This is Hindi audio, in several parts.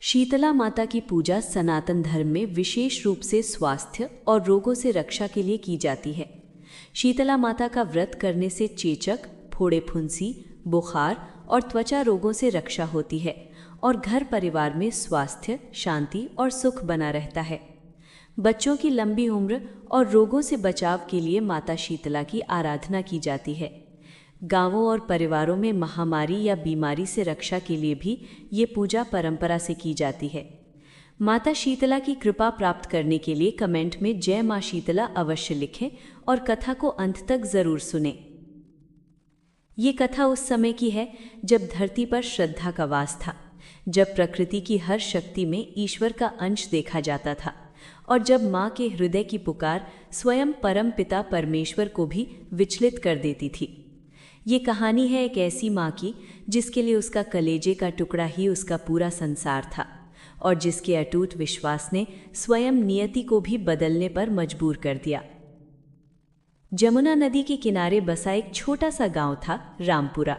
शीतला माता की पूजा सनातन धर्म में विशेष रूप से स्वास्थ्य और रोगों से रक्षा के लिए की जाती है। शीतला माता का व्रत करने से चेचक, फोड़े फुंसी, बुखार और त्वचा रोगों से रक्षा होती है और घर परिवार में स्वास्थ्य, शांति और सुख बना रहता है। बच्चों की लंबी उम्र और रोगों से बचाव के लिए माता शीतला की आराधना की जाती है। गांवों और परिवारों में महामारी या बीमारी से रक्षा के लिए भी ये पूजा परंपरा से की जाती है। माता शीतला की कृपा प्राप्त करने के लिए कमेंट में जय मां शीतला अवश्य लिखें और कथा को अंत तक जरूर सुनें। ये कथा उस समय की है जब धरती पर श्रद्धा का वास था, जब प्रकृति की हर शक्ति में ईश्वर का अंश देखा जाता था और जब माँ के हृदय की पुकार स्वयं परम पिता परमेश्वर को भी विचलित कर देती थी। ये कहानी है एक ऐसी माँ की जिसके लिए उसका कलेजे का टुकड़ा ही उसका पूरा संसार था और जिसके अटूट विश्वास ने स्वयं नियति को भी बदलने पर मजबूर कर दिया। जमुना नदी के किनारे बसा एक छोटा सा गांव था, रामपुरा।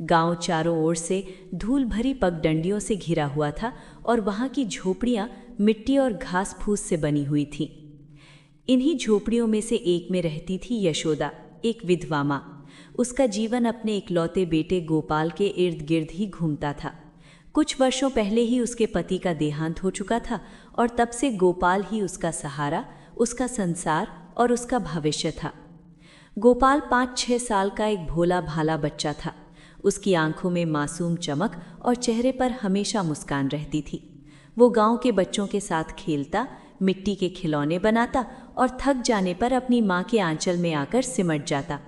गांव चारों ओर से धूल भरी पगडंडियों से घिरा हुआ था और वहां की झोपड़ियां मिट्टी और घास फूस से बनी हुई थीं। इन्हीं झोपड़ियों में से एक में रहती थी यशोदा, एक विधवा माँ। उसका जीवन अपने इकलौते बेटे गोपाल के इर्द गिर्द ही घूमता था। कुछ वर्षों पहले ही उसके पति का देहांत हो चुका था और तब से गोपाल ही उसका सहारा, उसका संसार और उसका भविष्य था। गोपाल 5-6 साल का एक भोला भाला बच्चा था। उसकी आंखों में मासूम चमक और चेहरे पर हमेशा मुस्कान रहती थी। वो गांव के बच्चों के साथ खेलता, मिट्टी के खिलौने बनाता और थक जाने पर अपनी माँ के आंचल में आकर सिमट जाता।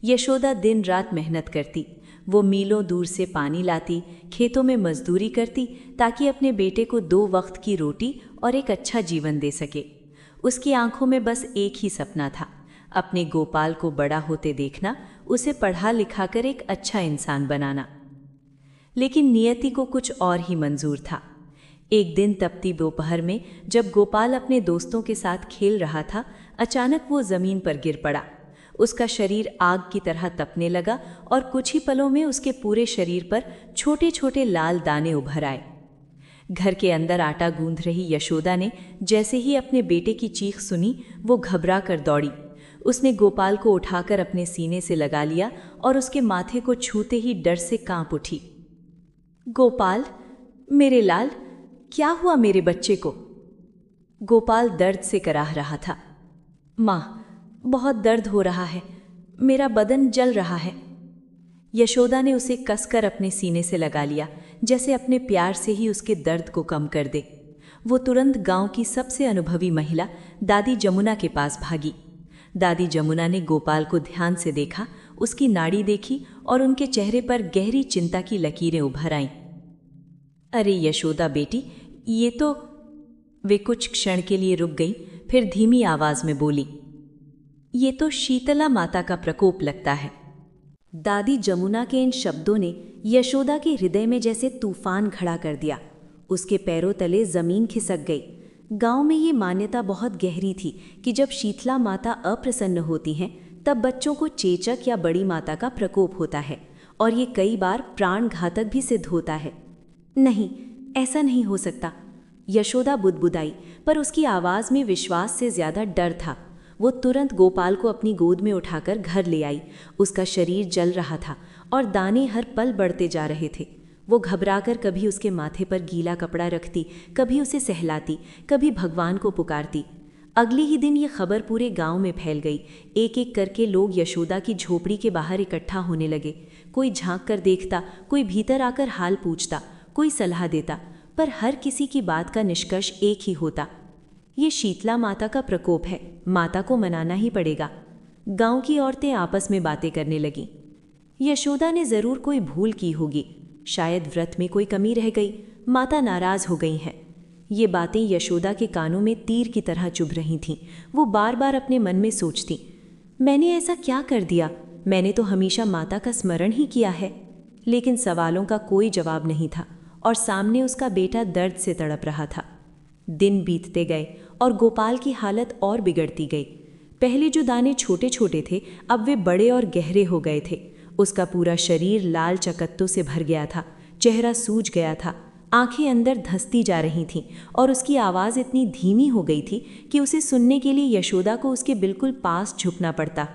यशोदा दिन रात मेहनत करती। वो मीलों दूर से पानी लाती, खेतों में मजदूरी करती ताकि अपने बेटे को 2 वक्त की रोटी और एक अच्छा जीवन दे सके। उसकी आंखों में बस एक ही सपना था, अपने गोपाल को बड़ा होते देखना, उसे पढ़ा लिखा कर एक अच्छा इंसान बनाना। लेकिन नियति को कुछ और ही मंजूर था। एक दिन तपती दोपहर में जब गोपाल अपने दोस्तों के साथ खेल रहा था, अचानक वो जमीन पर गिर पड़ा। उसका शरीर आग की तरह तपने लगा और कुछ ही पलों में उसके पूरे शरीर पर छोटे छोटे लाल दाने उभर आए। घर के अंदर आटा गूंथ रही यशोदा ने जैसे ही अपने बेटे की चीख सुनी, वो घबरा कर दौड़ी। उसने गोपाल को उठाकर अपने सीने से लगा लिया और उसके माथे को छूते ही डर से कांप उठी। गोपाल, मेरे लाल, क्या हुआ मेरे बच्चे को? गोपाल दर्द से कराह रहा था। माँ, बहुत दर्द हो रहा है, मेरा बदन जल रहा है। यशोदा ने उसे कसकर अपने सीने से लगा लिया, जैसे अपने प्यार से ही उसके दर्द को कम कर दे। वो तुरंत गांव की सबसे अनुभवी महिला दादी जमुना के पास भागी। दादी जमुना ने गोपाल को ध्यान से देखा, उसकी नाड़ी देखी और उनके चेहरे पर गहरी चिंता की लकीरें उभर आईं। अरे यशोदा बेटी, ये तो... वे कुछ क्षण के लिए रुक गई, फिर धीमी आवाज में बोली, ये तो शीतला माता का प्रकोप लगता है। दादी जमुना के इन शब्दों ने यशोदा के हृदय में जैसे तूफान खड़ा कर दिया। उसके पैरों तले जमीन खिसक गई। गांव में ये मान्यता बहुत गहरी थी कि जब शीतला माता अप्रसन्न होती हैं, तब बच्चों को चेचक या बड़ी माता का प्रकोप होता है और ये कई बार प्राण घातक भी सिद्ध होता है। नहीं, ऐसा नहीं हो सकता, यशोदा बुदबुदाई, पर उसकी आवाज़ में विश्वास से ज़्यादा डर था। वो तुरंत गोपाल को अपनी गोद में उठाकर घर ले आई। उसका शरीर जल रहा था और दाने हर पल बढ़ते जा रहे थे। वो घबराकर कभी उसके माथे पर गीला कपड़ा रखती, कभी उसे सहलाती, कभी भगवान को पुकारती। अगले ही दिन ये खबर पूरे गांव में फैल गई। एक एक करके लोग यशोदा की झोपड़ी के बाहर इकट्ठा होने लगे। कोई झांक कर देखता, कोई भीतर आकर हाल पूछता, कोई सलाह देता, पर हर किसी की बात का निष्कर्ष एक ही होता, ये शीतला माता का प्रकोप है, माता को मनाना ही पड़ेगा। गांव की औरतें आपस में बातें करने लगीं। यशोदा ने जरूर कोई भूल की होगी, शायद व्रत में कोई कमी रह गई, माता नाराज हो गई हैं। ये बातें यशोदा के कानों में तीर की तरह चुभ रही थीं। वो बार बार अपने मन में सोचती, मैंने ऐसा क्या कर दिया? मैंने तो हमेशा माता का स्मरण ही किया है। लेकिन सवालों का कोई जवाब नहीं था और सामने उसका बेटा दर्द से तड़प रहा था। दिन बीतते गए और गोपाल की हालत और बिगड़ती गई। पहले जो दाने छोटे छोटे थे, अब वे बड़े और गहरे हो गए थे। उसका पूरा शरीर लाल चकत्तों से भर गया था, चेहरा सूज गया था, आंखें अंदर धंसती जा रही थीं और उसकी आवाज़ इतनी धीमी हो गई थी कि उसे सुनने के लिए यशोदा को उसके बिल्कुल पास झुकना पड़ता।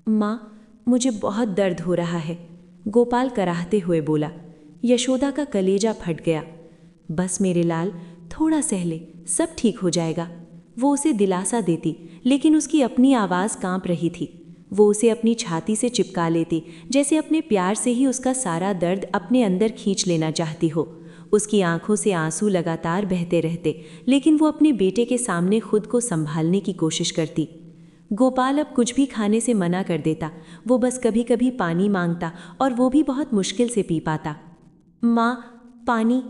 माँ, मुझे बहुत दर्द हो रहा है, गोपाल कराहते हुए बोला। यशोदा का कलेजा फट गया। बस मेरे लाल, थोड़ा सहले, सब ठीक हो जाएगा। वो उसे दिलासा देती, लेकिन उसकी अपनी आवाज़ कांप रही थी। वो उसे अपनी छाती से चिपका लेती, जैसे अपने प्यार से ही उसका सारा दर्द अपने अंदर खींच लेना चाहती हो। उसकी आंखों से आंसू लगातार बहते रहते, लेकिन वो अपने बेटे के सामने खुद को संभालने की कोशिश करती। गोपाल अब कुछ भी खाने से मना कर देता। वो बस कभी कभी पानी मांगता और वो भी बहुत मुश्किल से पी पाता। माँ, पानी।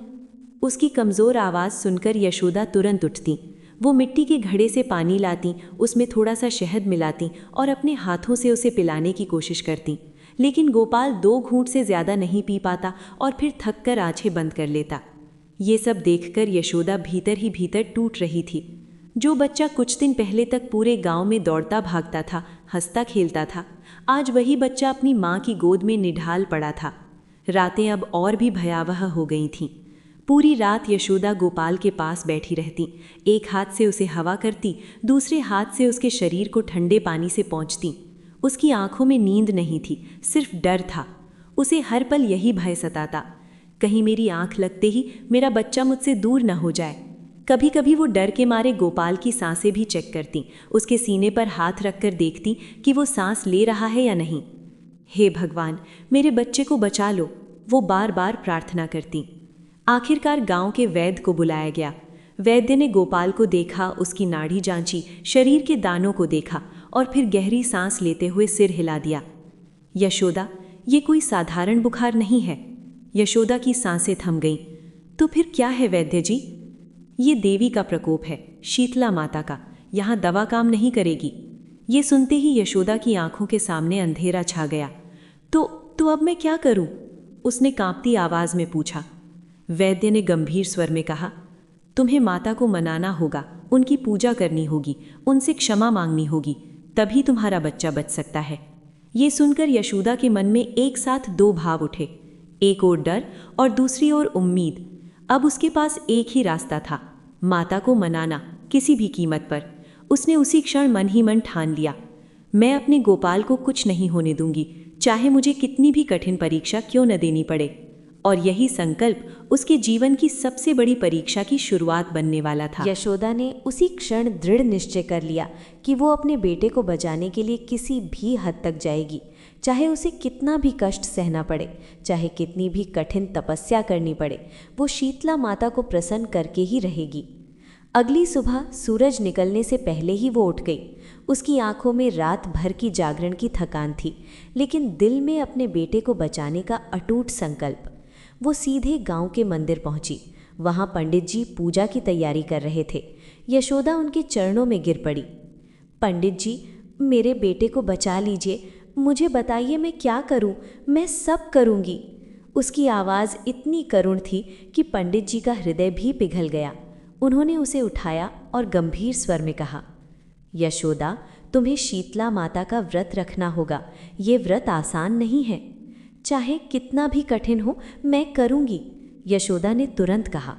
उसकी कमज़ोर आवाज़ सुनकर यशोदा तुरंत उठती। वो मिट्टी के घड़े से पानी लाती, उसमें थोड़ा सा शहद मिलाती और अपने हाथों से उसे पिलाने की कोशिश करती। लेकिन गोपाल 2 घूंट से ज़्यादा नहीं पी पाता और फिर थक कर आँखें बंद कर लेता। ये सब देखकर यशोदा भीतर ही भीतर टूट रही थी। जो बच्चा कुछ दिन पहले तक पूरे गांव में दौड़ता भागता था, हंसता खेलता था, आज वही बच्चा अपनी माँ की गोद में निढाल पड़ा था। रातें अब और भी भयावह हो गई थीं। पूरी रात यशोदा गोपाल के पास बैठी रहती, एक हाथ से उसे हवा करती, दूसरे हाथ से उसके शरीर को ठंडे पानी से पोंछती। उसकी आंखों में नींद नहीं थी, सिर्फ डर था। उसे हर पल यही भय सताता, कहीं मेरी आंख लगते ही मेरा बच्चा मुझसे दूर न हो जाए। कभी कभी वो डर के मारे गोपाल की सांसें भी चेक करती, उसके सीने पर हाथ रखकर देखती कि वो सांस ले रहा है या नहीं। हे भगवान, मेरे बच्चे को बचा लो, वो बार बार प्रार्थना करती। आखिरकार गांव के वैद्य को बुलाया गया। वैद्य ने गोपाल को देखा, उसकी नाड़ी जांची, शरीर के दानों को देखा और फिर गहरी सांस लेते हुए सिर हिला दिया। यशोदा, ये कोई साधारण बुखार नहीं है। यशोदा की सांसें थम गईं। तो फिर क्या है वैद्य जी? ये देवी का प्रकोप है, शीतला माता का। यहाँ दवा काम नहीं करेगी। ये सुनते ही यशोदा की आंखों के सामने अंधेरा छा गया। तो अब मैं क्या करूं? उसने कांपती आवाज में पूछा। वैद्य ने गंभीर स्वर में कहा, तुम्हें माता को मनाना होगा, उनकी पूजा करनी होगी, उनसे क्षमा मांगनी होगी, तभी तुम्हारा बच्चा बच सकता है। ये सुनकर यशोदा के मन में एक साथ 2 भाव उठे, एक ओर डर और दूसरी ओर उम्मीद। अब उसके पास एक ही रास्ता था, माता को मनाना, किसी भी कीमत पर। उसने उसी क्षण मन ही मन ठान लिया, मैं अपने गोपाल को कुछ नहीं होने दूंगी, चाहे मुझे कितनी भी कठिन परीक्षा क्यों न देनी पड़े। और यही संकल्प उसके जीवन की सबसे बड़ी परीक्षा की शुरुआत बनने वाला था। यशोदा ने उसी क्षण दृढ़ निश्चय कर लिया कि वो अपने बेटे को बचाने के लिए किसी भी हद तक जाएगी, चाहे उसे कितना भी कष्ट सहना पड़े, चाहे कितनी भी कठिन तपस्या करनी पड़े, वो शीतला माता को प्रसन्न करके ही रहेगी। अगली सुबह सूरज निकलने से पहले ही वो उठ गई। उसकी आंखों में रात भर की जागरण की थकान थी, लेकिन दिल में अपने बेटे को बचाने का अटूट संकल्प। वो सीधे गांव के मंदिर पहुंची। वहां पंडित जी पूजा की तैयारी कर रहे थे। यशोदा उनके चरणों में गिर पड़ी। पंडित जी, मेरे बेटे को बचा लीजिए, मुझे बताइए मैं क्या करूं, मैं सब करूंगी। उसकी आवाज़ इतनी करुण थी कि पंडित जी का हृदय भी पिघल गया। उन्होंने उसे उठाया और गंभीर स्वर में कहा, यशोदा, तुम्हें शीतला माता का व्रत रखना होगा। ये व्रत आसान नहीं है, चाहे कितना भी कठिन हो, मैं करूंगी। यशोदा ने तुरंत कहा।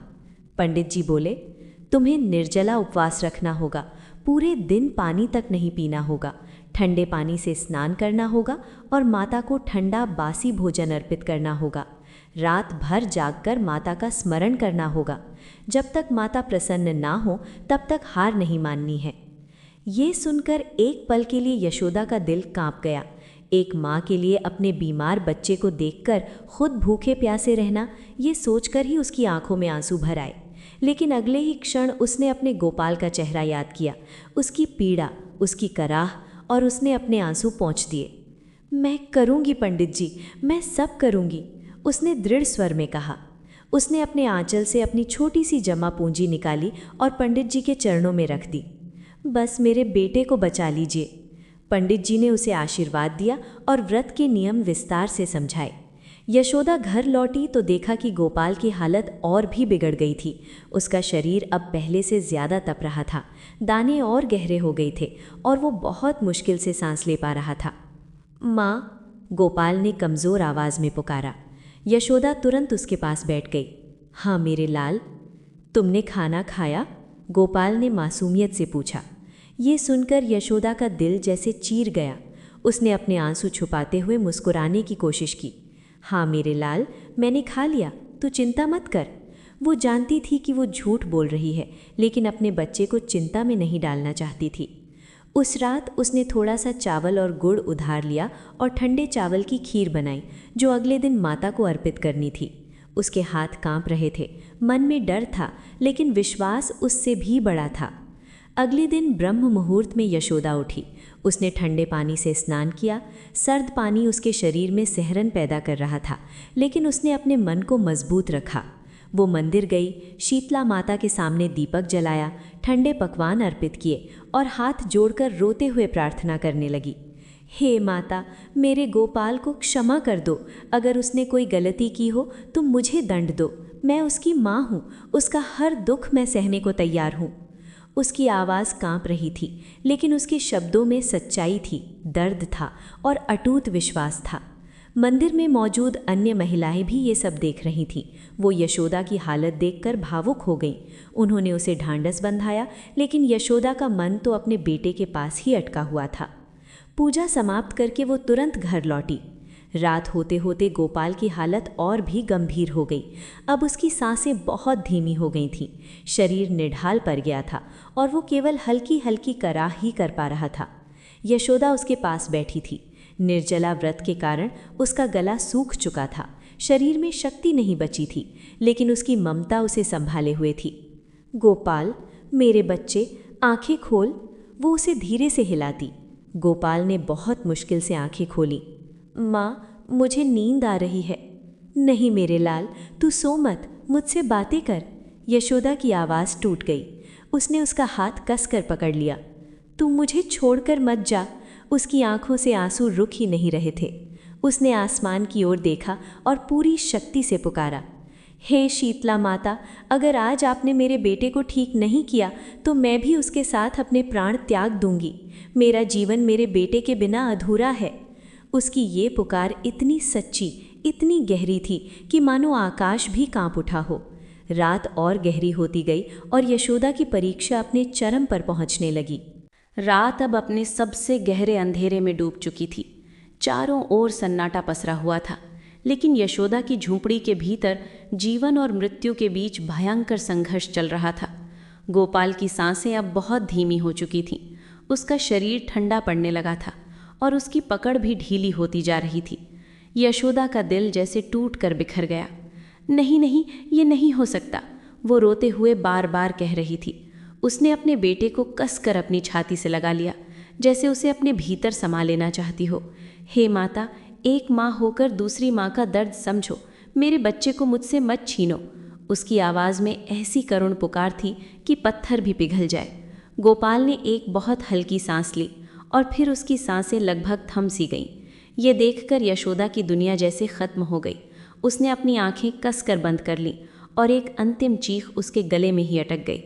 पंडित जी बोले, तुम्हें निर्जला उपवास रखना होगा, पूरे दिन पानी तक नहीं पीना होगा, ठंडे पानी से स्नान करना होगा और माता को ठंडा बासी भोजन अर्पित करना होगा। रात भर जागकर माता का स्मरण करना होगा। जब तक माता प्रसन्न ना हो तब तक हार नहीं माननी है। ये सुनकर एक पल के लिए यशोदा का दिल कांप गया। एक माँ के लिए अपने बीमार बच्चे को देखकर खुद भूखे प्यासे रहना, ये सोचकर ही उसकी आंखों में आंसू भर आए। लेकिन अगले ही क्षण उसने अपने गोपाल का चेहरा याद किया, उसकी पीड़ा, उसकी कराह, और उसने अपने आंसू पोंछ दिए। मैं करूँगी पंडित जी, मैं सब करूँगी, उसने दृढ़ स्वर में कहा। उसने अपने आंचल से अपनी छोटी सी जमा पूंजी निकाली और पंडित जी के चरणों में रख दी। बस मेरे बेटे को बचा लीजिए। पंडित जी ने उसे आशीर्वाद दिया और व्रत के नियम विस्तार से समझाए। यशोदा घर लौटी तो देखा कि गोपाल की हालत और भी बिगड़ गई थी। उसका शरीर अब पहले से ज़्यादा तप रहा था, दाने और गहरे हो गए थे और वो बहुत मुश्किल से सांस ले पा रहा था। माँ, गोपाल ने कमज़ोर आवाज़ में पुकारा। यशोदा तुरंत उसके पास बैठ गई। हाँ मेरे लाल। तुमने खाना खाया? गोपाल ने मासूमियत से पूछा। ये सुनकर यशोदा का दिल जैसे चीर गया। उसने अपने आंसू छुपाते हुए मुस्कुराने की कोशिश की। हाँ मेरे लाल, मैंने खा लिया, तू चिंता मत कर। वो जानती थी कि वो झूठ बोल रही है, लेकिन अपने बच्चे को चिंता में नहीं डालना चाहती थी। उस रात उसने थोड़ा सा चावल और गुड़ उधार लिया और ठंडे चावल की खीर बनाई, जो अगले दिन माता को अर्पित करनी थी। उसके हाथ कांप रहे थे, मन में डर था, लेकिन विश्वास उससे भी बड़ा था। अगले दिन ब्रह्म मुहूर्त में यशोदा उठी। उसने ठंडे पानी से स्नान किया। सर्द पानी उसके शरीर में सिहरन पैदा कर रहा था, लेकिन उसने अपने मन को मजबूत रखा। वो मंदिर गई, शीतला माता के सामने दीपक जलाया, ठंडे पकवान अर्पित किए और हाथ जोड़कर रोते हुए प्रार्थना करने लगी। हे माता, मेरे गोपाल को क्षमा कर दो। अगर उसने कोई गलती की हो तो मुझे दंड दो। मैं उसकी माँ हूँ, उसका हर दुख मैं सहने को तैयार हूँ। उसकी आवाज़ कांप रही थी, लेकिन उसके शब्दों में सच्चाई थी, दर्द था और अटूट विश्वास था। मंदिर में मौजूद अन्य महिलाएं भी ये सब देख रही थीं। वो यशोदा की हालत देखकर भावुक हो गईं। उन्होंने उसे ढांढस बंधाया, लेकिन यशोदा का मन तो अपने बेटे के पास ही अटका हुआ था। पूजा समाप्त करके वो तुरंत घर लौटी। रात होते होते गोपाल की हालत और भी गंभीर हो गई। अब उसकी सांसें बहुत धीमी हो गई थीं, शरीर निढाल पड़ गया था और वो केवल हल्की हल्की कराह ही कर पा रहा था। यशोदा उसके पास बैठी थी। निर्जला व्रत के कारण उसका गला सूख चुका था, शरीर में शक्ति नहीं बची थी, लेकिन उसकी ममता उसे संभाले हुए थी। गोपाल, मेरे बच्चे, आंखें खोल। वो उसे धीरे से हिलाती। गोपाल ने बहुत मुश्किल से आंखें खोली। माँ, मुझे नींद आ रही है। नहीं मेरे लाल, तू सो मत, मुझसे बातें कर। यशोदा की आवाज़ टूट गई। उसने उसका हाथ कसकर पकड़ लिया। तू मुझे छोड़कर मत जा। उसकी आंखों से आंसू रुक ही नहीं रहे थे। उसने आसमान की ओर देखा और पूरी शक्ति से पुकारा, हे शीतला माता, अगर आज आपने मेरे बेटे को ठीक नहीं किया तो मैं भी उसके साथ अपने प्राण त्याग दूंगी। मेरा जीवन मेरे बेटे के बिना अधूरा है। उसकी ये पुकार इतनी सच्ची, इतनी गहरी थी कि मानो आकाश भी कांप उठा हो। रात और गहरी होती गई और यशोदा की परीक्षा अपने चरम पर पहुंचने लगी। रात अब अपने सबसे गहरे अंधेरे में डूब चुकी थी। चारों ओर सन्नाटा पसरा हुआ था, लेकिन यशोदा की झोंपड़ी के भीतर जीवन और मृत्यु के बीच भयंकर संघर्ष चल रहा था। गोपाल की सांसें अब बहुत धीमी हो चुकी थीं। उसका शरीर ठंडा पड़ने लगा था और उसकी पकड़ भी ढीली होती जा रही थी। यशोदा का दिल जैसे टूट कर बिखर गया। नहीं नहीं, ये नहीं हो सकता, वो रोते हुए बार बार कह रही थी। उसने अपने बेटे को कसकर अपनी छाती से लगा लिया, जैसे उसे अपने भीतर समा लेना चाहती हो। हे माता, एक माँ होकर दूसरी माँ का दर्द समझो। मेरे बच्चे को मुझसे मत छीनो। उसकी आवाज़ में ऐसी करुण पुकार थी कि पत्थर भी पिघल जाए। गोपाल ने एक बहुत हल्की सांस ली और फिर उसकी सांसें लगभग थम सी गईं। ये देखकर यशोदा की दुनिया जैसे ख़त्म हो गई। उसने अपनी आंखें कसकर बंद कर लीं और एक अंतिम चीख उसके गले में ही अटक गई।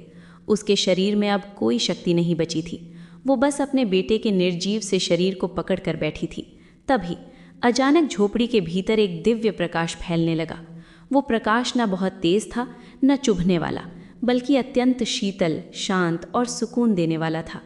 उसके शरीर में अब कोई शक्ति नहीं बची थी। वो बस अपने बेटे के निर्जीव से शरीर को पकड़ कर बैठी थी। तभी अचानक झोपड़ी के भीतर एक दिव्य प्रकाश फैलने लगा। वो प्रकाश न बहुत तेज था, न चुभने वाला, बल्कि अत्यंत शीतल, शांत और सुकून देने वाला था।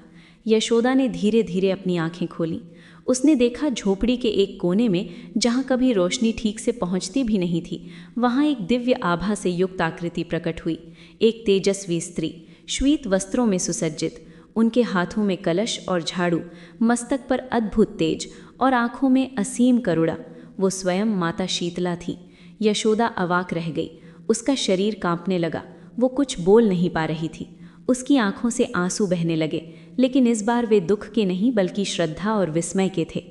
यशोदा ने धीरे धीरे अपनी आंखें खोलीं। उसने देखा झोपड़ी के एक कोने में, जहाँ कभी रोशनी ठीक से पहुँचती भी नहीं थी, वहाँ एक दिव्य आभा से युक्त आकृति प्रकट हुई। एक तेजस्वी स्त्री, श्वेत वस्त्रों में सुसज्जित, उनके हाथों में कलश और झाड़ू, मस्तक पर अद्भुत तेज और आंखों में असीम करुणा। वो स्वयं माता शीतला थी। यशोदा अवाक रह गई। उसका शरीर कांपने लगा। वो कुछ बोल नहीं पा रही थी। उसकी आंखों से आंसू बहने लगे, लेकिन इस बार वे दुख के नहीं बल्कि श्रद्धा और विस्मय के थे।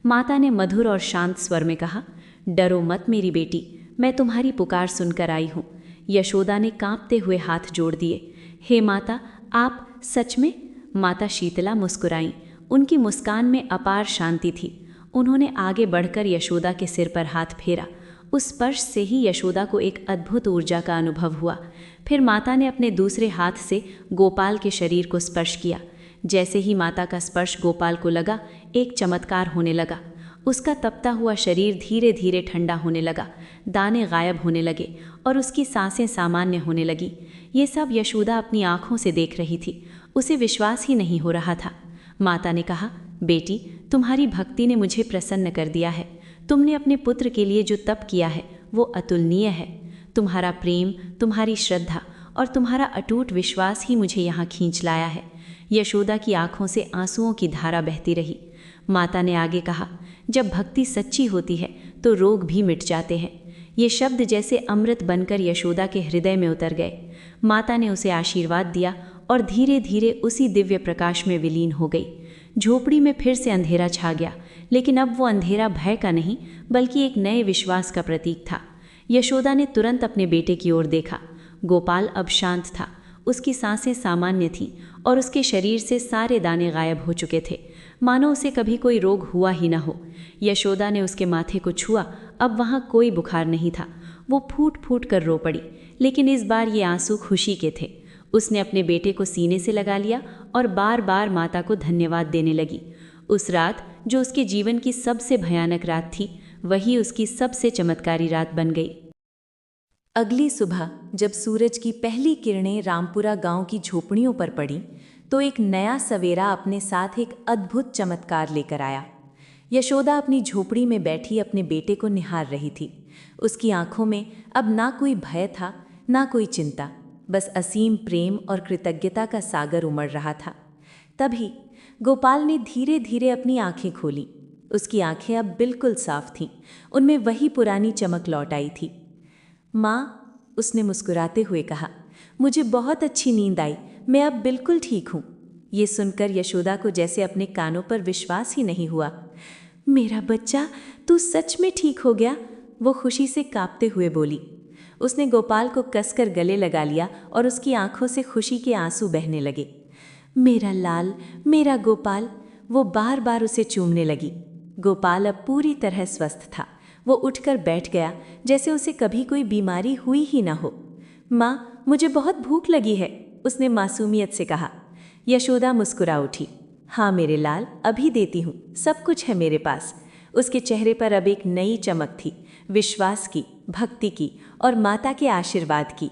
माता ने मधुर और शांत स्वर में कहा, डरो मत मेरी बेटी, मैं तुम्हारी पुकार सुनकर आई हूँ। यशोदा ने कांपते हुए हाथ जोड़ दिए। हे माता, आप सच में? माता शीतला मुस्कुराईं। उनकी मुस्कान में अपार शांति थी। उन्होंने आगे बढ़कर यशोदा के सिर पर हाथ फेरा। उस स्पर्श से ही यशोदा को एक अद्भुत ऊर्जा का अनुभव हुआ। फिर माता ने अपने दूसरे हाथ से गोपाल के शरीर को स्पर्श किया। जैसे ही माता का स्पर्श गोपाल को लगा, एक चमत्कार होने लगा उसका तपता हुआ शरीर धीरे धीरे ठंडा होने लगा, दाने गायब होने लगे और उसकी सांसें सामान्य होने लगी। ये सब यशोदा अपनी आंखों से देख रही थी। उसे विश्वास ही नहीं हो रहा था। माता ने कहा, बेटी, तुम्हारी भक्ति ने मुझे प्रसन्न कर दिया है। तुमने अपने पुत्र के लिए जो तप किया है वो अतुलनीय है। तुम्हारा प्रेम, तुम्हारी श्रद्धा और तुम्हारा अटूट विश्वास ही मुझे यहाँ खींच लाया है। यशोदा की आंखों से आंसुओं की धारा बहती रही। माता ने आगे कहा, जब भक्ति सच्ची होती है तो रोग भी मिट जाते हैं। ये शब्द जैसे अमृत बनकर यशोदा के हृदय में उतर गए। माता ने उसे आशीर्वाद दिया और धीरे धीरे उसी दिव्य प्रकाश में विलीन हो गई। झोपड़ी में फिर से अंधेरा छा गया, लेकिन अब वो अंधेरा भय का नहीं बल्कि एक नए विश्वास का प्रतीक था। यशोदा ने तुरंत अपने बेटे की ओर देखा। गोपाल अब शांत था, उसकी सांसें सामान्य थीं और उसके शरीर से सारे दाने गायब हो चुके थे, मानो उसे कभी कोई रोग हुआ ही न हो। यशोदा ने उसके माथे को छुआ। अब वहाँ कोई बुखार नहीं था। वो फूट फूट कर रो पड़ी, लेकिन इस बार ये आंसू खुशी के थे। उसने अपने बेटे को सीने से लगा लिया और बार बार माता को धन्यवाद देने लगी। उस रात, जो उसके जीवन की सबसे भयानक रात थी, वही उसकी सबसे चमत्कारी रात बन गई। अगली सुबह जब सूरज की पहली किरणें रामपुरा गांव की झोपड़ियों पर पड़ीं, तो एक नया सवेरा अपने साथ एक अद्भुत चमत्कार लेकर आया। यशोदा अपनी झोपड़ी में बैठी अपने बेटे को निहार रही थी। उसकी आंखों में अब ना कोई भय था, ना कोई चिंता, बस असीम प्रेम और कृतज्ञता का सागर उमड़ रहा था। तभी गोपाल ने धीरे धीरे अपनी आंखें खोली। उसकी आंखें अब बिल्कुल साफ थीं, उनमें वही पुरानी चमक लौट आई थी। माँ, उसने मुस्कुराते हुए कहा, मुझे बहुत अच्छी नींद आई, मैं अब बिल्कुल ठीक हूँ। ये सुनकर यशोदा को जैसे अपने कानों पर विश्वास ही नहीं हुआ। मेरा बच्चा, तू सच में ठीक हो गया, वो खुशी से कांपते हुए बोली। उसने गोपाल को कसकर गले लगा लिया और उसकी आंखों से खुशी के आंसू बहने लगे। मेरा लाल, मेरा गोपाल, वो बार बार उसे चूमने लगी। गोपाल अब पूरी तरह स्वस्थ था। वो उठकर बैठ गया जैसे उसे कभी कोई बीमारी हुई ही ना हो। माँ, मुझे बहुत भूख लगी है, उसने मासूमियत से कहा। यशोदा मुस्कुरा उठी। हाँ मेरे लाल, अभी देती हूँ, सब कुछ है मेरे पास। उसके चेहरे पर अब एक नई चमक थी, विश्वास की, भक्ति की और माता के आशीर्वाद की।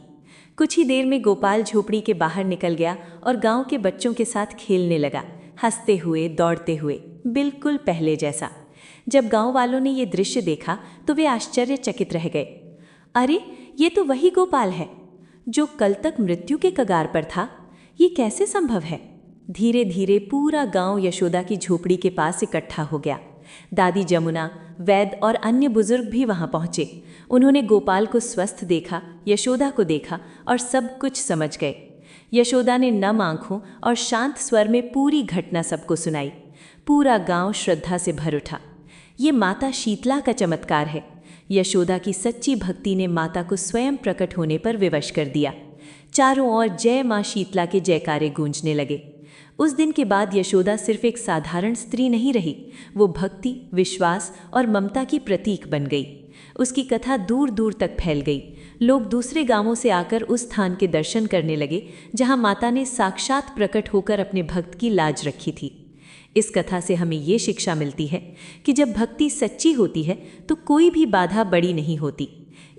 कुछ ही देर में गोपाल झोपड़ी के बाहर निकल गया और गांव के बच्चों के साथ खेलने लगा, हंसते हुए, दौड़ते हुए, बिल्कुल पहले जैसा। जब गांव वालों ने ये दृश्य देखा तो वे आश्चर्यचकित रह गए। अरे, ये तो वही गोपाल है जो कल तक मृत्यु के कगार पर था। ये कैसे संभव है? धीरे धीरे पूरा गांव यशोदा की झोपड़ी के पास इकट्ठा हो गया। दादी जमुना, वैद्य और अन्य बुजुर्ग भी वहां पहुंचे। उन्होंने गोपाल को स्वस्थ देखा, यशोदा को देखा और सब कुछ समझ गए। यशोदा ने नम आंखों और शांत स्वर में पूरी घटना सबको सुनाई। पूरा गांव श्रद्धा से भर उठा। ये माता शीतला का चमत्कार है। यशोदा की सच्ची भक्ति ने माता को स्वयं प्रकट होने पर विवश कर दिया। चारों ओर जय मां शीतला के जयकारे गूंजने लगे। उस दिन के बाद यशोदा सिर्फ एक साधारण स्त्री नहीं रही, वो भक्ति, विश्वास और ममता की प्रतीक बन गई। उसकी कथा दूर दूर तक फैल गई। लोग दूसरे गांवों से आकर उस स्थान के दर्शन करने लगे जहां माता ने साक्षात प्रकट होकर अपने भक्त की लाज रखी थी। इस कथा से हमें ये शिक्षा मिलती है कि जब भक्ति सच्ची होती है तो कोई भी बाधा बड़ी नहीं होती।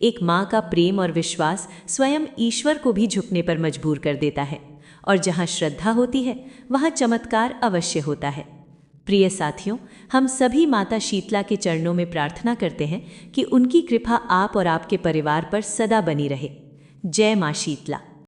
एक माँ का प्रेम और विश्वास स्वयं ईश्वर को भी झुकने पर मजबूर कर देता है, और जहाँ श्रद्धा होती है वहाँ चमत्कार अवश्य होता है। प्रिय साथियों, हम सभी माता शीतला के चरणों में प्रार्थना करते हैं कि उनकी कृपा आप और आपके परिवार पर सदा बनी रहे। जय माँ शीतला।